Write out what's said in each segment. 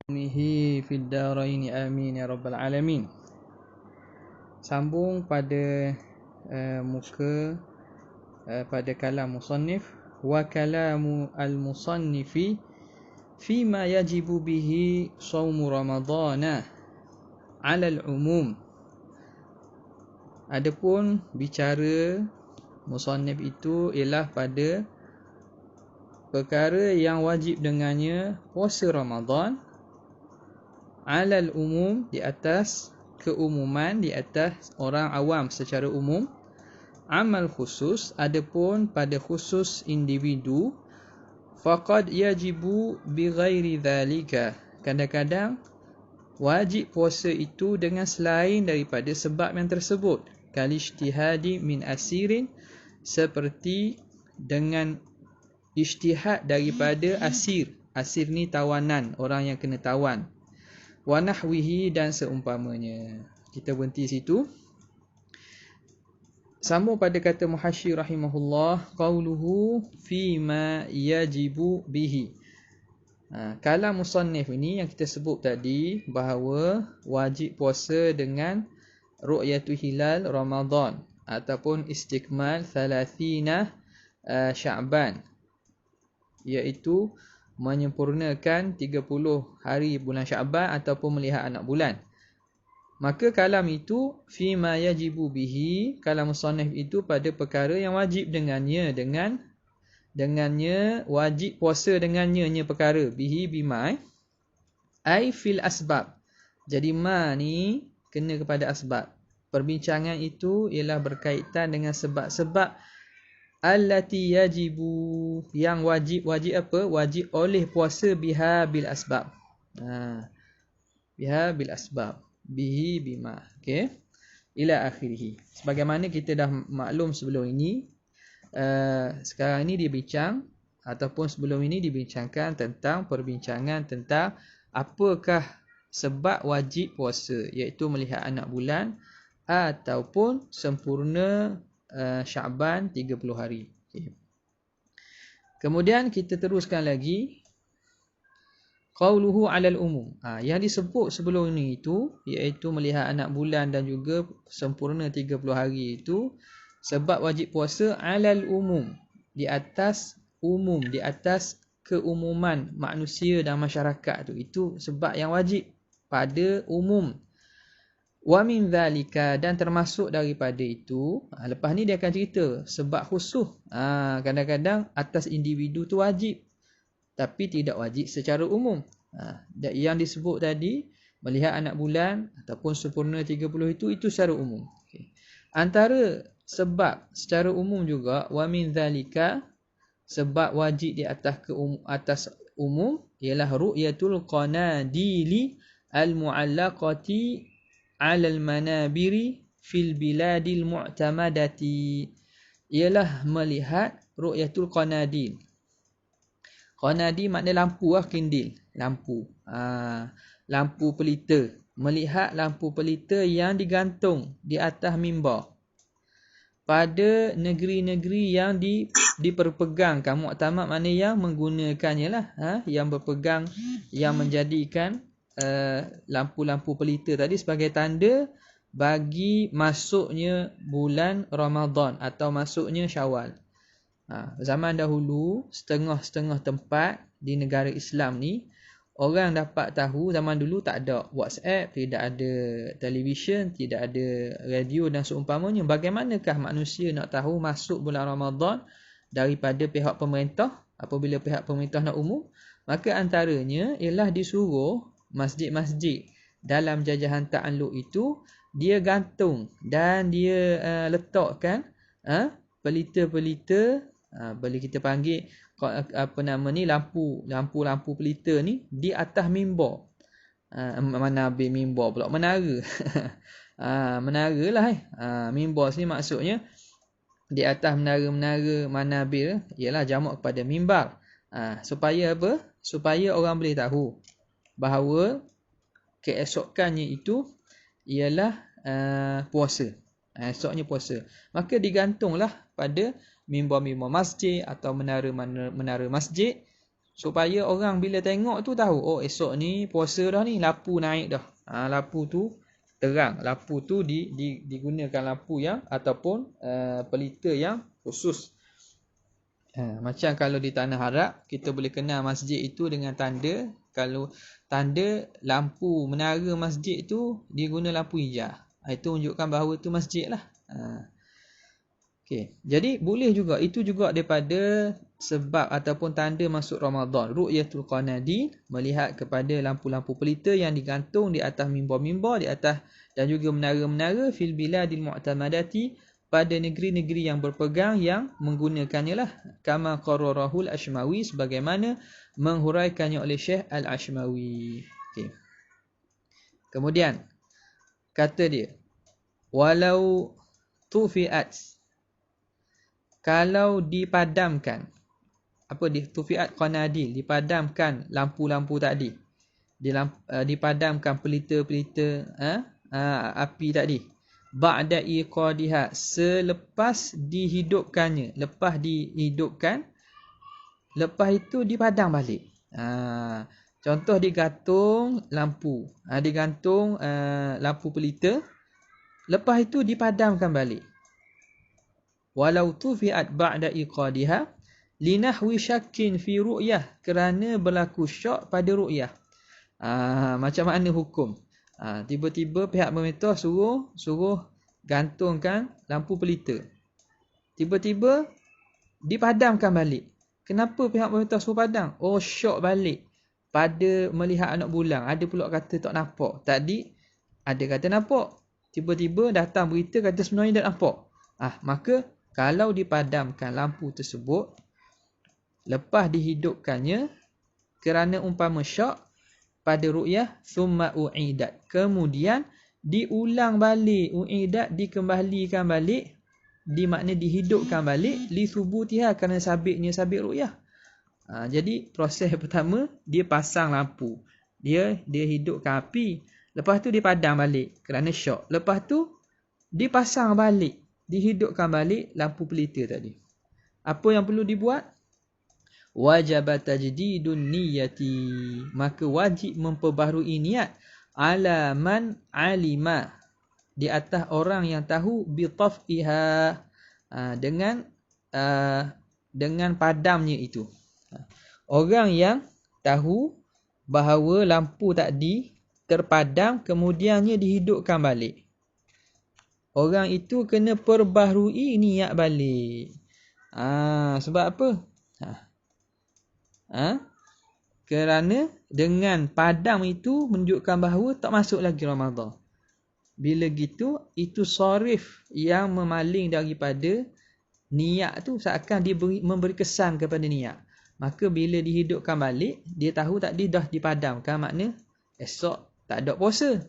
Mihi fid daraini amin ya rabbal alamin. Sambung pada pada kalam musannif, wa kalamu al-musannifi fima yajibu bihi shaumu ramadhana 'ala al-umum. Adapun bicara musannif itu ialah pada perkara yang wajib dengannya puasa Ramadan, 'alal umum, di atas keumuman, di atas orang awam secara umum. Amal khusus, adapun pada khusus individu, faqad yajibu bighairi dhalika, kadang-kadang wajib puasa itu dengan selain daripada sebab yang tersebut. Kal ijtihadi min asirin, seperti dengan ijtihad daripada asir. Asir ni tawanan, orang yang kena tawan. Wa nahwihi, dan seumpamanya. Kita berhenti situ. Sambung pada kata muhasyi rahimahullah, qauluhu fima yajibu bihi. Kalam musannif ini yang kita sebut tadi, bahawa wajib puasa dengan ru'yatul hilal Ramadan ataupun istikmal 30 Sya'ban, iaitu menyempurnakan 30 hari bulan Sya'ban ataupun melihat anak bulan. Maka kalam itu fima yajibu bihi, kalam musannif itu pada perkara yang wajib dengannya, dengannya wajib puasa dengannya perkara, bihi bima ai fil asbab. Jadi ma ni kena kepada asbab. Perbincangan itu ialah berkaitan dengan sebab-sebab allati yajibu, yang wajib apa? Wajib oleh puasa biha bil asbab. Biha bil asbab. Bihi bima. Okey. Ila akhirih. Sebagaimana kita dah maklum sebelum ini, sekarang ini dibincang ataupun sebelum ini dibincangkan tentang perbincangan tentang apakah sebab wajib puasa, iaitu melihat anak bulan ataupun sempurna Sya'ban 30 hari. Okay. Kemudian kita teruskan lagi. Qauluhu 'alal umum. Yang disebut sebelum ini itu, iaitu melihat anak bulan dan juga sempurna 30 hari itu, sebab wajib puasa 'alal umum, di atas umum, di atas keumuman manusia dan masyarakat tu. Itu sebab yang wajib pada umum. Wa min dhalika, dan termasuk daripada itu, lepas ni dia akan cerita sebab khusus. Kadang-kadang atas individu tu wajib, tapi tidak wajib secara umum. Yang disebut tadi, melihat anak bulan ataupun sempurna 30 itu secara umum. Okay. Antara sebab secara umum juga, wa min dhalika, sebab wajib di atas umum, ialah ru'yatul qanadili al-mu'allaqati 'alal manabiri fil biladil mu'tamadati, ialah melihat ru'yatul qanadil. Qanadil makna lampu kindil, lampu. Lampu pelita. Melihat lampu pelita yang digantung di atas mimbar pada negeri-negeri yang diperpegangkan. Mu'tamad makna yang menggunakannya lah, yang berpegang, yang menjadikan lampu-lampu pelita tadi sebagai tanda bagi masuknya bulan Ramadan atau masuknya Syawal. Zaman dahulu, setengah-setengah tempat di negara Islam ni, orang dapat tahu. Zaman dulu tak ada WhatsApp, tidak ada televisyen, tidak ada radio dan seumpamanya. Bagaimanakah manusia nak tahu masuk bulan Ramadan daripada pihak pemerintah? Apabila pihak pemerintah nak umum, maka antaranya ialah disuruh masjid-masjid dalam jajahan ta'alluq itu, dia gantung dan dia letakkan pelita-pelita, boleh kita panggil lampu pelita ni di atas mimbar. Manabir mimbar pula, menara. Menara lah. Mimbar sini maksudnya di atas menara-menara manabir, ialah jamak kepada mimbar. Supaya apa? Supaya orang boleh tahu bahawa keesokannya itu ialah puasa. Esoknya puasa. Maka digantunglah pada mimbar-mimbar masjid atau menara masjid, supaya orang bila tengok tu tahu, oh esok ni puasa dah ni, lampu naik dah. Lampu tu terang, lampu tu digunakan lampu yang ataupun pelita yang khusus. Macam kalau di Tanah Arab, kita boleh kenal masjid itu dengan tanda. Kalau tanda lampu menara masjid tu, dia guna lampu hijau. Itu menunjukkan bahawa itu masjid lah. Okay. Jadi boleh juga, itu juga daripada sebab ataupun tanda masuk Ramadan. Ru'yatul Qanadil, melihat kepada lampu-lampu pelita yang digantung di atas mimbar-mimbar, di atas dan juga menara-menara fil biladil mu'tamadati, pada negeri-negeri yang berpegang yang menggunakannya lah. Kama qararahul Ashmawi, sebagaimana menghuraikannya oleh Syekh Al-Ashmawi. Okay. Kemudian kata dia, walau tufiat, kalau dipadamkan, tufiat qanadil, dipadamkan lampu-lampu tadi, dipadamkan pelita-pelita api tadi, ba'da iqadiha, selepas dihidupkannya, lepas itu dipadam balik. Contoh digantung lampu, lampu pelita, lepas itu dipadamkan balik. Walau tufiat ba'da iqadiha linahwi syakkin fi ru'yah, kerana berlaku syak pada ru'yah. Macam mana hukum? Tiba-tiba pihak pemerintah suruh gantungkan lampu pelita. Tiba-tiba dipadamkan balik. Kenapa pihak pemerintah suruh padam? Oh, syak balik pada melihat anak bulan. Ada pula kata tak nampak. Tadi ada kata nampak. Tiba-tiba datang berita kata sebenarnya tak nampak. Maka kalau dipadamkan lampu tersebut, lepas dihidupkannya kerana umpama syak pada ru'yah, thumma u'idat, kemudian diulang balik, u'idat, dikembalikan balik, dimakna dihidupkan balik, li thubutiha, kerana sabit ru'yah. Jadi proses pertama, dia pasang lampu, dia hidupkan api, lepas tu dipadam balik kerana syak, lepas tu dipasang balik, dihidupkan balik lampu pelita tadi. Apa yang perlu dibuat? Wajib tajdidun niyati, maka wajib memperbaharui niat, ala man alima, di atas orang yang tahu, bi taf'iha, dengan padamnya itu. Orang yang tahu bahawa lampu tadi terpadam kemudiannya dihidupkan balik, orang itu kena perbaharui niat balik. Sebab apa? Kerana dengan padam itu menunjukkan bahawa tak masuk lagi Ramadan. Bila gitu, itu sarif yang memaling daripada niat tu, seakan dia memberi kesan kepada niat. Maka bila dihidupkan balik, dia tahu tadi dah dipadamkan, makna esok tak ada puasa.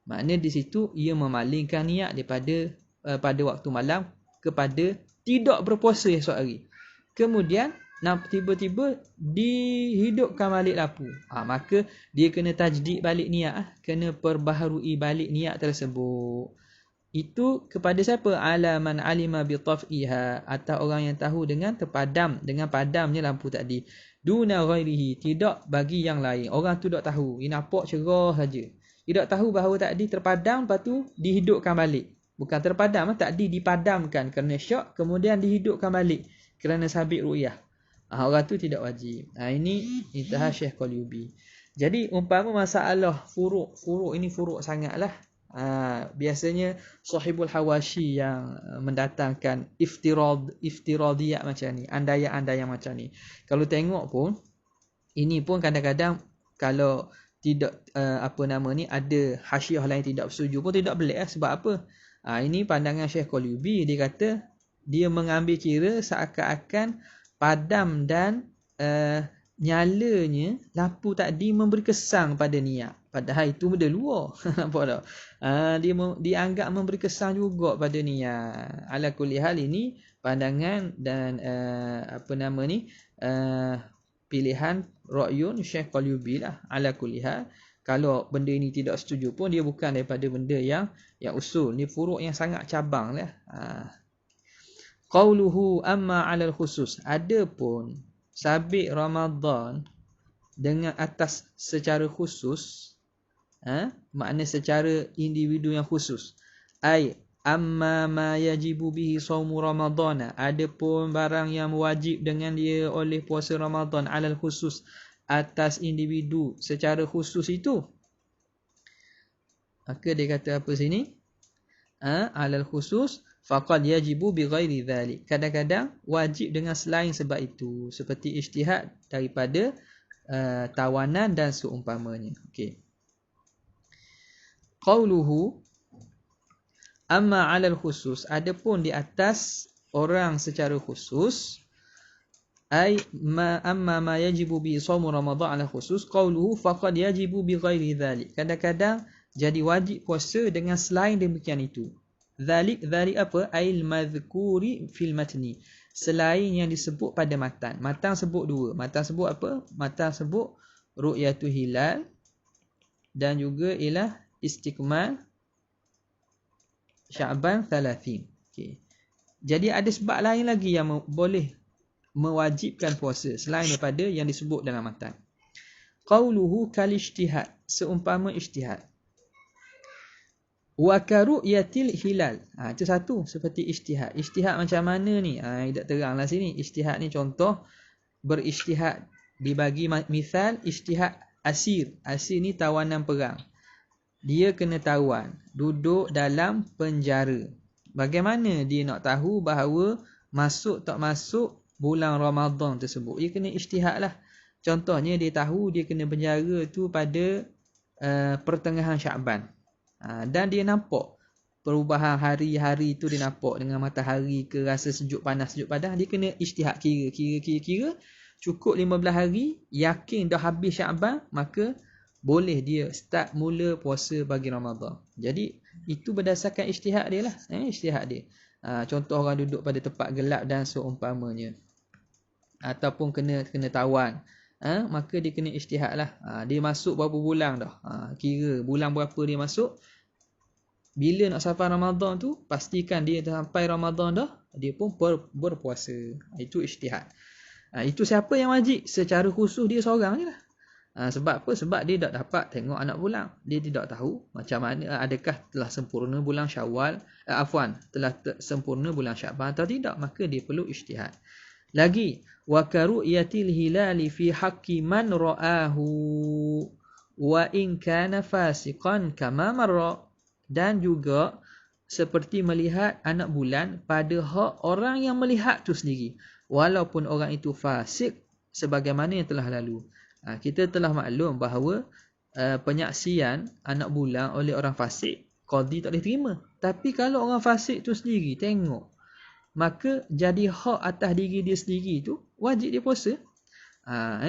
Makna di situ ia memalingkan niat daripada pada waktu malam kepada tidak berpuasa esok hari. Kemudian tiba-tiba dihidupkan balik lampu. Maka dia kena tajdid balik niat, kena perbaharui balik niat tersebut. Itu kepada siapa? Ala man alima bi taf'iha, atas orang yang tahu dengan padamnya lampu tadi. Duna ghairihi, tidak bagi yang lain. Orang tu tak tahu, dia nampak cerah saja. Dia tak tahu bahawa tadi terpadam, lepas tu dihidupkan balik. Bukan terpadam, tadi dipadamkan kerana syak, kemudian dihidupkan balik kerana sabit ru'yah. Orang tu tidak wajib. Ini intihar Syekh Qalyubi. Jadi umpama masalah furuk ini furuk sangatlah. Biasanya sahibul hawashi yang mendatangkan iftiradiyat macam ni, andaian-andaian macam ni. Kalau tengok pun, ini pun kadang-kadang kalau tidak ada hasyiah lain tidak bersetuju pun tidak belik. Sebab apa? Ini pandangan Syekh Qalyubi. Dia kata dia mengambil kira seakan-akan padam dan nyalanya lampu tadi memberi kesan pada niat. Padahal itu benda luar. Nampak tak? Dia anggap memberi kesan juga pada niat. Ala kulli hal, ini pandangan dan pilihan ra'yun Syekh Qalyubi lah. Ala kulli hal, kalau benda ini tidak setuju pun, dia bukan daripada benda yang usul. Ni furuk yang sangat cabang lah. Qauluhu amma 'alal khusus. Adapun sabit Ramadan dengan atas secara khusus, makna secara individu yang khusus. Ai amma ma yajibu bihi saumu Ramadana, adapun barang yang wajib dengan dia oleh puasa Ramadan alal khusus, atas individu secara khusus itu. Maka dia kata apa sini? Alal khusus faqad yajibu bi ghairi dhalik. Kadang-kadang wajib dengan selain sebab itu, seperti ijtihad daripada tawanan dan seumpamanya. Okey. Qauluhu amma 'alal khusus, adapun di atas orang secara khusus, ai amma ma yajibu bi shaum Ramadan 'ala khusus, qauluhu faqad yajibu bi ghairi dhalik. Kadang-kadang jadi wajib puasa dengan selain demikian itu. Dhalik apa? Ail madhkuri fil matni, selain yang disebut pada matan. Matan sebut dua. Matan sebut apa? Matan sebut ru'yatul hilal dan juga ialah istikmal Sya'ban 30. Okey. Jadi ada sebab lain lagi yang boleh mewajibkan puasa selain daripada yang disebut dalam matan. Qauluhu kal ijtihad, seumpama ijtihad. Wa karu'yatil hilal. Itu satu seperti ijtihad. Ijtihad macam mana ni? Tak teranglah sini. Ijtihad ni contoh berijtihad, dibagi misal ijtihad asir. Asir ni tawanan perang. Dia kena tawan, duduk dalam penjara. Bagaimana dia nak tahu bahawa masuk tak masuk bulan Ramadan tersebut? Dia kena ijtihad lah. Contohnya dia tahu dia kena penjara tu pada pertengahan Sya'ban. Dan dia nampak perubahan hari-hari tu, dia nampak dengan matahari ke, rasa sejuk panas. Dia kena ijtihad, kira cukup 15 hari, yakin dah habis Sya'ban, maka boleh dia start mula puasa bagi Ramadan. Jadi itu berdasarkan ijtihad dia lah. Ijtihad dia. Contoh orang duduk pada tempat gelap dan seumpamanya. Ataupun kena tawan. Maka dia kena ijtihad lah. Dia masuk berapa bulan dah. Kira bulan berapa dia masuk. Bila nak sampai Ramadan tu, pastikan dia sampai Ramadan dah, dia pun berpuasa. Itu ijtihad. Itu siapa yang wajib? Secara khusus dia seorang je lah. Sebab apa? Sebab dia tak dapat tengok anak bulan. Dia tidak tahu macam mana, adakah telah sempurna bulan Syawal, telah sempurna bulan Sya'ban atau tidak. Maka dia perlu ijtihad. Lagi, wa karu'yatil hilali fi haqqi man ra'ahu wa in kana fasiqan kama marra. Dan juga seperti melihat anak bulan pada hak orang yang melihat tu sendiri, walaupun orang itu fasik sebagaimana yang telah lalu. Kita telah maklum bahawa penyaksian anak bulan oleh orang fasik, qadi tak boleh terima. Tapi kalau orang fasik tu sendiri tengok, maka jadi hak atas diri dia sendiri tu, wajib dia puasa.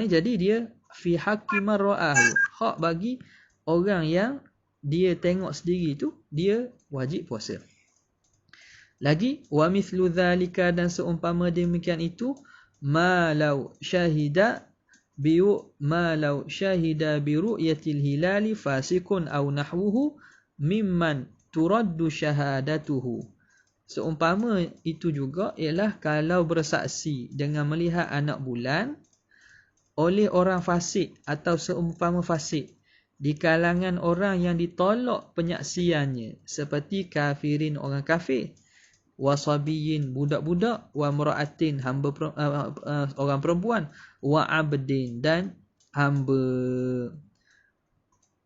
Jadi dia fi haqqi man ra'ahu, hak bagi orang yang dia tengok sendiri tu, dia wajib puasa. Lagi, wa mithlu dhalika, dan seumpama demikian itu, ma law syahida bi ru'yatil hilali fasikun aw nahwuhu mimman turaddu syahadatuhu. Seumpama itu juga ialah kalau bersaksi dengan melihat anak bulan oleh orang fasik atau seumpama fasik di kalangan orang yang ditolak penyaksiannya, seperti kafirin, orang kafir, wasabiyin, budak-budak, wa mura'atin, hamba orang perempuan, wa abdin, dan hamba.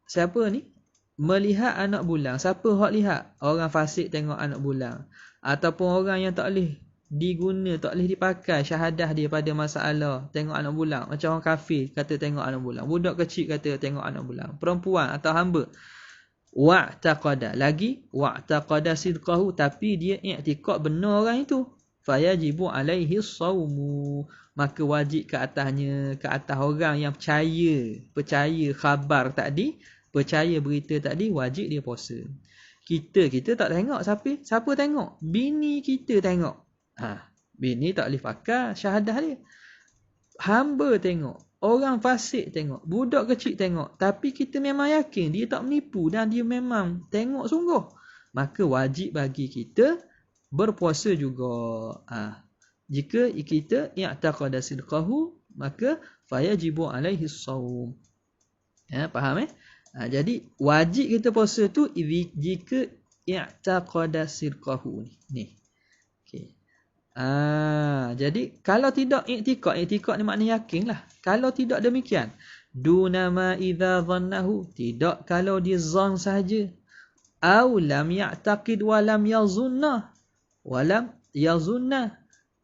Siapa ni? Melihat anak bulan. Siapa hak lihat? Orang fasik tengok anak bulan. Ataupun orang yang tak boleh diguna, tak boleh dipakai syahadah dia pada masalah tengok anak bulan. Macam orang kafir kata tengok anak bulan, budak kecil kata tengok anak bulan, perempuan atau hamba. Wa'taqada, lagi wa'taqada sidqahu, tapi dia i'tiqad benar orang itu, fayajibu alaihi shaumu, maka wajib ke atasnya, ke atas orang yang percaya khabar tadi, percaya berita tadi, wajib dia puasa. Kita tak tengok, siapa tengok? Bini kita tengok. Bini tak boleh pakai syahadah dia. Hamba tengok, orang fasik tengok, budak kecil tengok, tapi kita memang yakin dia tak menipu dan dia memang tengok sungguh, maka wajib bagi kita berpuasa juga. Jika kita i'taqada sidqahu, maka fayajibu alaihi shaum. Faham jadi wajib kita puasa tu jika i'taqada sirqahu ni. Okey. Jadi kalau tidak i'tiqad ni maknanya yakin lah. Kalau tidak demikian, dunama idza dhannahu, tidak kalau dia zan sahaja. Au lam ya'taqid wa lam yazunna.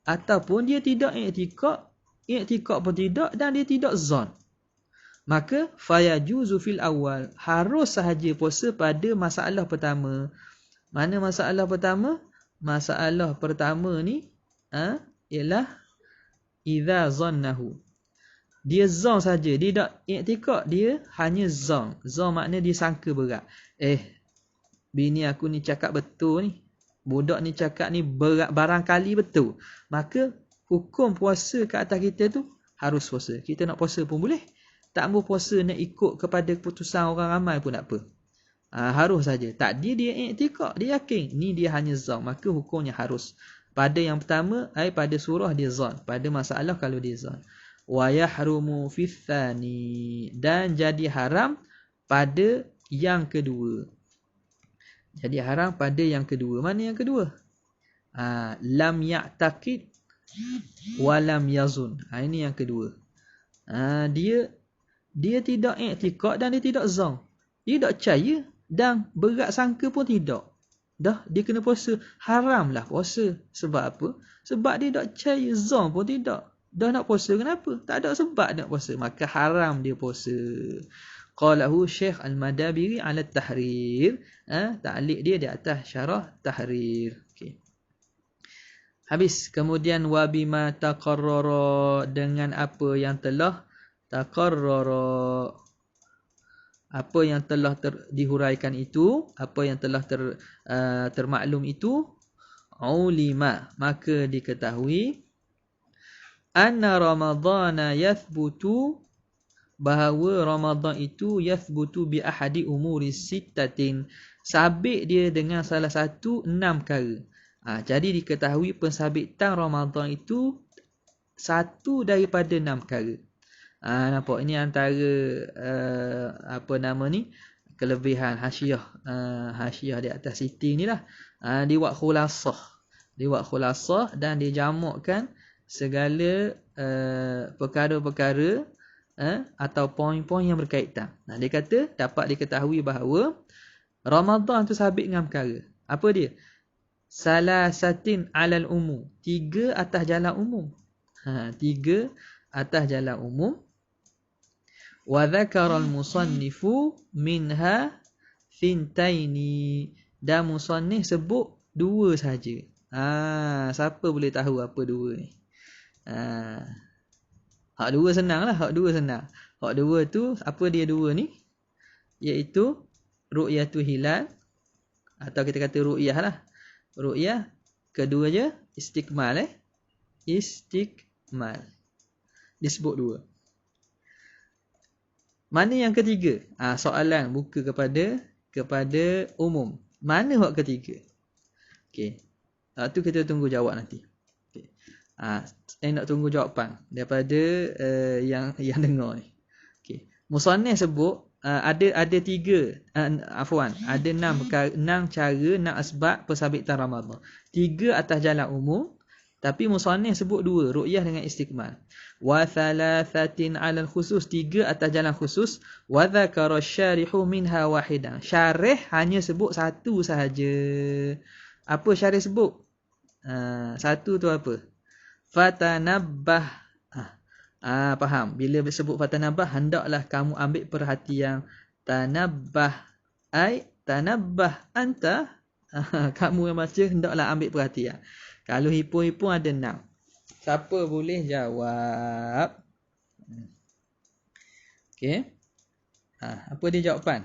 Ataupun dia tidak i'tiqad pun tidak dan dia tidak zan. Maka fayajuzu fil awal, harus sahaja puasa pada masalah pertama. Mana masalah pertama? Masalah pertama ni ialah idza zannahu. Dia zan saja, dia tak i'tiqad, dia hanya zan. Zan makna dia sangka berat. Bini aku ni cakap betul ni. Budak ni cakap ni barangkali betul. Maka hukum puasa ke atas kita tu harus puasa. Kita nak puasa pun boleh. Tak mau puasa nak ikut kepada keputusan orang ramai pun tak apa. Harus saja. Tak dia i'tiqad, dia yakin. Ni dia hanya zan. Maka hukumnya harus. Pada yang pertama, pada surah dia zan. Pada masalah kalau dia zan. Wa yahrumu fis tsani, dan jadi haram pada yang kedua. Jadi haram pada yang kedua. Mana yang kedua? Lam ya'taqid wa lam yazun. Ini yang kedua. Dia tidak i'tiqad dan dia tidak zan. Dia tak percaya dan berat sangka pun tidak. Dah dia kena puasa. Haramlah puasa. Sebab apa? Sebab dia tak percaya, zan pun tidak. Dah nak puasa kenapa? Tak ada sebab nak puasa. Maka haram dia puasa. Qalahu Syekh Al-Madabiri ala Tahrir. Ta'liq dia di atas syarah Tahrir. Okey. Habis. Kemudian wabima taqarrara, dengan apa yang telah taqarrara, apa yang telah dihuraikan itu, apa yang telah termaklum itu, ulima, maka diketahui anna ramadhana yathbutu, bahawa Ramadan itu yathbutu bi ahadi umuri sittatin, sabit dia dengan salah satu 6 perkara. Jadi diketahui pensabitan Ramadan itu satu daripada 6 perkara. Nampak ini antara kelebihan hasyiah di atas siti ni lah. Dia buat khulasah dan dia jamakkan segala perkara-perkara atau poin-poin yang berkaitan. Dia kata dapat diketahui bahawa Ramadan tu sabit dengan perkara. Apa dia? Salasatin alal umum, 3 atas jalan umum. 3 atas jalan umum. Wa dzakara al-musannifu minha thintaini, dan musannif sebut 2 saja. Siapa boleh tahu apa 2 ni? Hak 2 senang lah. Hak 2 tu, apa dia 2 ni? Iaitu ru'yatul hilal, atau kita kata ru'yah lah. Ru'yah. Kedua je istikmal. Istikmal. Disebut 2. Mana yang ketiga? Soalan buka kepada umum. Mana hak ketiga? Okey. Tu kita tunggu jawab nanti. Okey. Saya nak tunggu jawapan daripada yang dengar ni. Okey. Musannif sebut ada 3 ada 6 cara, 6 asbab pensabitan Ramadan. 3 atas jalan umum, tapi musannif sebut 2, ru'yah dengan istikmal. Wa thalathatin 'alal khusus, 3 atas jalan khusus. Wa dzakara syarihu minha wahidan, syarih hanya sebut 1 sahaja. Apa syarih sebut? 1 tu apa? Fatanabbah. Faham. Bila sebut fatanabbah, hendaklah kamu ambil perhatian. Tanabbah tanabbah anta. Kamu yang baca hendaklah ambil perhatian. Kalau hipung-hipung ada 6. Siapa boleh jawab? Okey. Apa dia jawapan?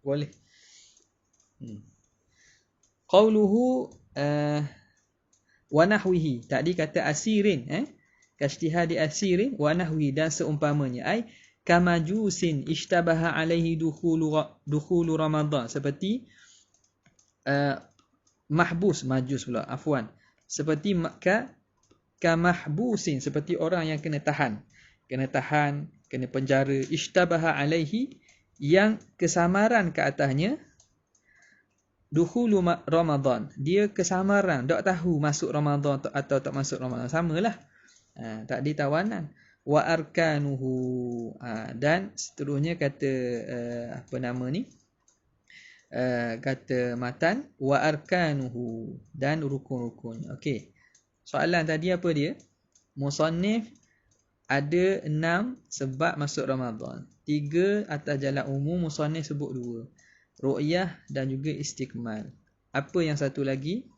Boleh. Qauluhu wa nahwihi. Tadi kata asirin, kashtihadi asirin wa nahwi, dan seumpamanya. Kamajusin ishtabaha alaihi dukhulu Ramadan, seperti majus pula, afwan, seperti kamahbusin, seperti orang yang kena tahan, kena penjara, ishtabaha alaihi, yang kesamaran ke atasnya, dukhulu Ramadan, dia kesamaran, tak tahu masuk Ramadan atau tak masuk Ramadan, samalah. Tak ditawanan. Wa arkanuhu, dan seterusnya kata kata matan, wa arkanuhu, dan rukun-rukunnya. Okey. Soalan tadi apa dia? Musannif ada 6 sebab masuk Ramadan. 3 atas jalan umum, musannif sebut 2. Ru'yah dan juga istikmal. Apa yang satu lagi?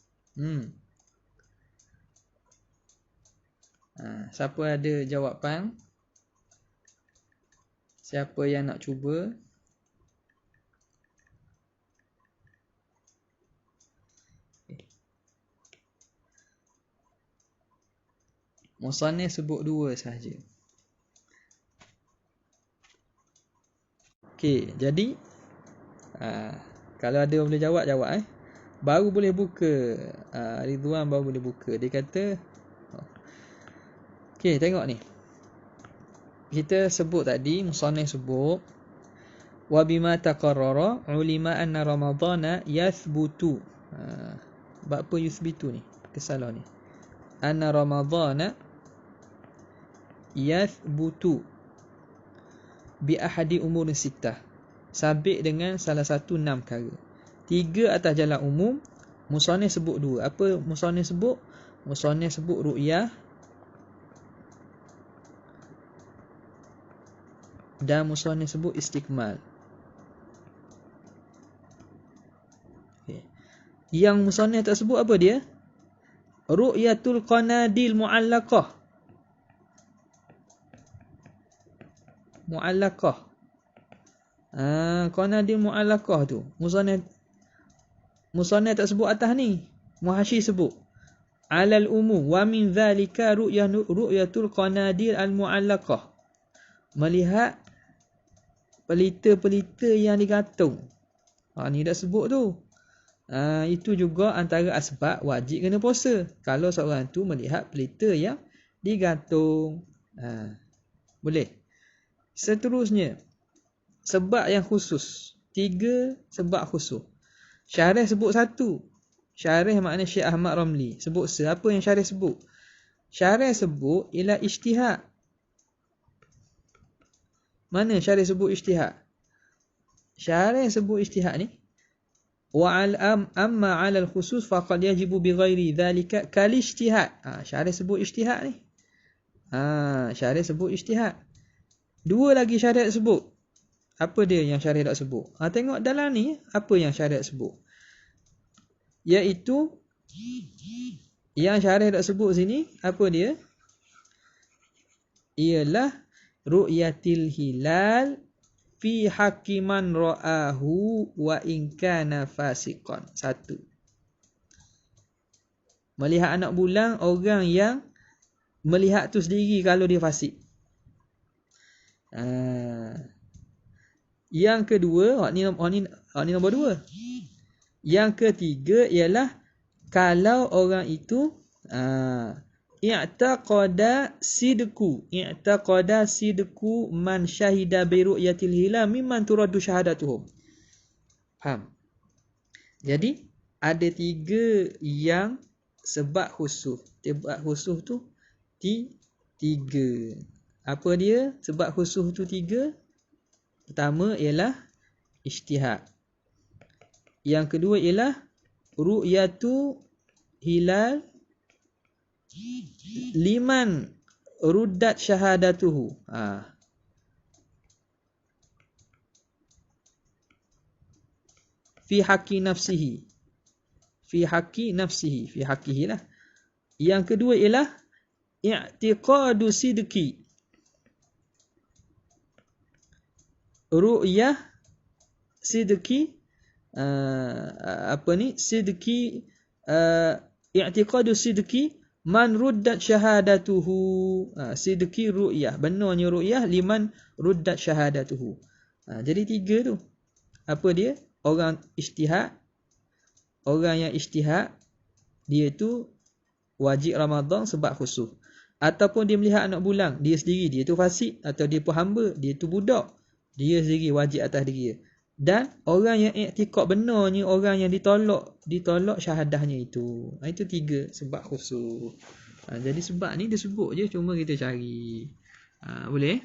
Siapa ada jawapan? Siapa yang nak cuba? Musannif sebut 2 sahaja. Okey, jadi kalau ada boleh jawab. Baru boleh buka. Ridwan baru boleh buka. Dia kata, okey, tengok ni. Kita sebut tadi, musannif sebut, wa bima taqarrara ulima anna ramadhana yathbutu. Bab apa yuthbitu ni? Kesalahan ni. Anna ramadhana yathbutu bi ahadi umur sittah, sabit dengan salah satu 6 perkara. 3 atas jalan umum, musannif sebut 2. Apa musannif sebut? Musannif sebut ru'yah dan musannif sebut istikmal. Okay. Yang musannif tak sebut apa dia? Ru'yatul qanadil mu'allaqah. Qanadil mu'allaqah tu Musannif tak sebut atas ni. Muhasyi sebut alal umum wa min dhalika ru'yatul qanadil al mu'allaqah, melihat pelita-pelita yang digantung. Ni dah sebut tu. Itu juga antara asbab wajib kena puasa, kalau seorang tu melihat pelita yang digantung. Boleh. Seterusnya, sebab yang khusus. 3 sebab khusus. Syarih sebut 1. Syarih makna Syekh Ahmad Ramli sebut apa yang syarih sebut? Syarih sebut ialah ijtihad. Mana syarih sebut ijtihad? Syarih sebut ijtihad ni, wa amma 'ala al-khusus faqad yajibu bi ghairi dhalika kal ijtihad. Syarih sebut ijtihad ni. Syarih sebut ijtihad. 2 lagi syariat sebut. Apa dia yang syariat tak sebut? Tengok dalam ni apa yang syariat sebut. Iaitu yang syariat tak sebut sini, apa dia? Ialah ru'yatil hilal fi hakiman ra'ahu wa in kana fasiqan. 1. Melihat anak bulan orang yang melihat tu sendiri kalau dia fasik. Yang kedua, ni nombor 2. Yang ketiga ialah kalau orang itu i'taqada sidqu man syahida bi ru'yatil hilal mimman turaddu syahadatuhum. Faham? Jadi ada 3 yang sebab khusus. Sebab khusus tu 3. Apa dia? Sebab khusus tu 3. Pertama ialah ijtihad. Yang kedua ialah ru'yatu hilal liman ruddat syahadatuhu. Fi haqqi nafsihi. Fi haqqihi lah. Yang kedua ialah i'tiqadu sidqi. Ru'yah sidqi sidqi i'tiqadu sidqi man ruddat syahadatuhu. Sidqi ru'yah, benarnya ru'yah liman ruddat syahadatuhu. Jadi 3 tu. Apa dia? Orang yang ijtihad dia tu wajib Ramadan sebab khusuf. Ataupun dia melihat anak bulan, dia sendiri, dia tu fasik, atau dia pun hamba, dia tu budak, dia sendiri wajib atas diri dia. Dan orang yang iktikad benarnya, orang yang ditolak syahadahnya itu. Itu 3 sebab khusuf. Jadi sebab ni dia sebut je, cuma kita cari. Boleh?